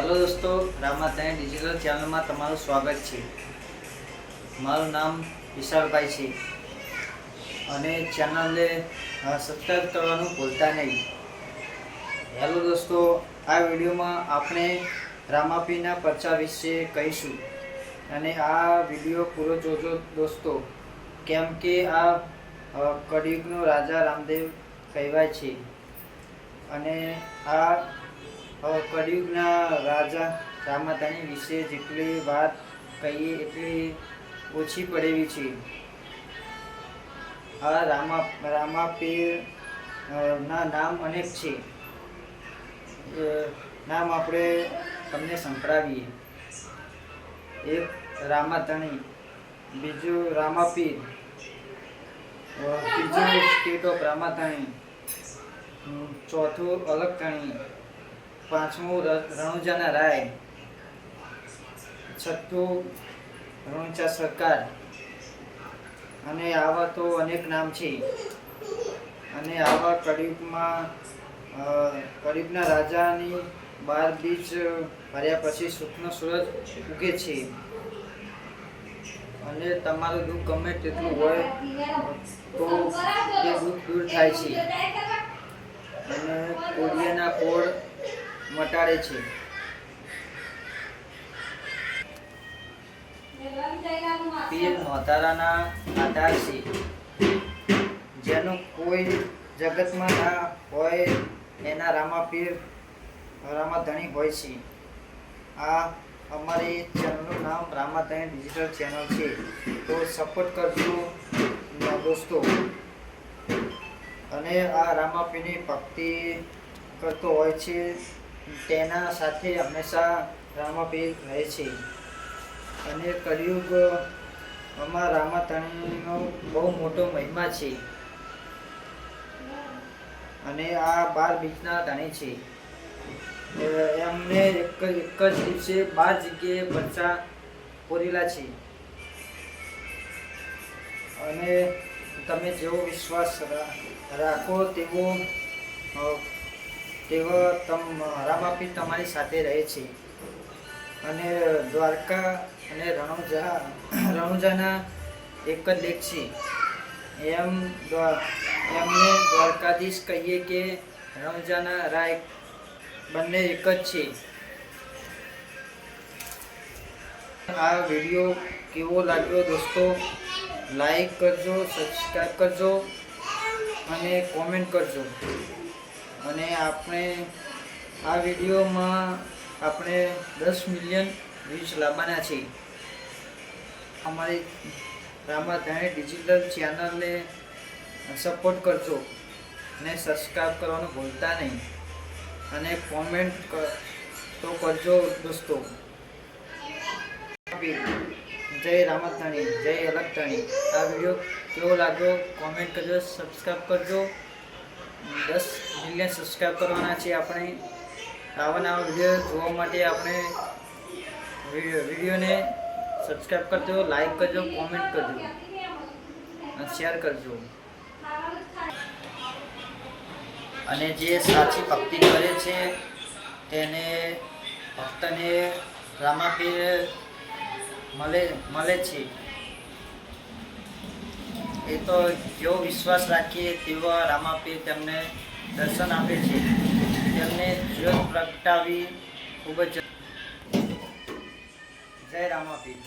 Hello દોસ્તો, રામાતાણી digital ચેનલમાં તમારું સ્વાગત છે। મારું નામ વિશાલભાઈ છે અને ચેનલને સબસ્ક્રાઈબ કરવાનું ભૂલતા નહીં। હેલો દોસ્તો, આ વિડીયોમાં આપણે રામાપીરના પરચા વિશે કહીશું અને આ વિડીયો પૂરો જોજો દોસ્તો, કેમ કે આ કળિયુગનો રાજા રામદેવ કહેવાય છે અને આ કળિયુગના રાજા રામાતાણી વિશે જેટલી વાત કહીએ એટલી ઓછી પડેલી છે। આ રામાપીર ના નામ અનેક છે। નામ આપણે તમને સંભળાવીએ। એક રામાતાણી, બીજું રામાપીર, ત્રીજું સ્ટેટ ઓફ રામાતાણી, ચોથું અલગતાણી, પાંચમું રણુજાના રાય, છઠ્ઠું રણુજા સરકાર અને આવા તો અનેક નામ છે। અને આવા કળિયુગના રાજાની 12 બીજ ભર્યા પછી સુખનો સૂરજ ઉગે છે અને તમારું દુઃખ ગમે તેટલું હોય તો તે દુઃખ દૂર થાય છે અને કોડિયાના કોળ મટાડે છે। પીર નોતારાના આધાર છે, જેનું કોઈ જગતમાં ના હોય એના રામાધણી હોય છે। આ અમારી ચેનલનું નામ રામાતાણી ડિજિટલ ચેનલ છે, તો સપોર્ટ કરજો દોસ્તો। અને આ રામાપીરની ભક્તિ કરતો હોય છે, તેના સાથે હંમેશા રામાપીર રહે છે। અને કળિયુગમાં રામાતાણીનો બહુ મોટો મહિમા છે અને આ 12 બીજના ધણી છે। એમને એક જ દિવસે 12 જગ્યાએ પરચા પૂરેલા છે અને તમે જેવો વિશ્વાસ રાખો તેવો રામાપીર તમારી સાથે રહે છે। અને દ્વારકા અને રણુજાના એક જ લેખ છે। એમને દ્વારકાધીશ કહીએ કે રણુજાના રાય બંને એક જ છે। આ વિડીયો કેવો લાગ્યો દોસ્તો, લાઈક કરજો, સબસ્ક્રાઈબ કરજો અને કોમેન્ટ કરજો। અને આપણે આ વિડીયોમાં આપણે 10 મિલિયન વ્યૂઝ લાવવાના છે। અમારી રામાતાણી ડિજિટલ ચેનલને સપોર્ટ કરજો અને સબસ્ક્રાઈબ કરવાનું ભૂલતા નહીં અને કોમેન્ટ તો કરજો દોસ્તો। જય રામાતાણી, જય અલગતાણી। આ વિડીયો કેવો લાગ્યો કોમેન્ટ કરજો, સબસ્ક્રાઈબ કરજો। 10 મિલિયન સબસ્ક્રાઈબ કરવાના છે આપણે। આવા નવા વિડીયો જોવા માટે આપણે વિડીયોને સબસ્ક્રાઈબ કરજો, લાઈક કરજો, કોમેન્ટ કરજો અને શેર કરજો। અને જે સાચી ભક્તિ કરે છે તેને ભક્તને રામાપીર મળે છે। એ તો જેવો વિશ્વાસ રાખીએ તેવો રામાપીર તેમને દર્શન આપે છે। તેમને જ્યોત પ્રગટાવી ખૂબ જ જય રામાપીર।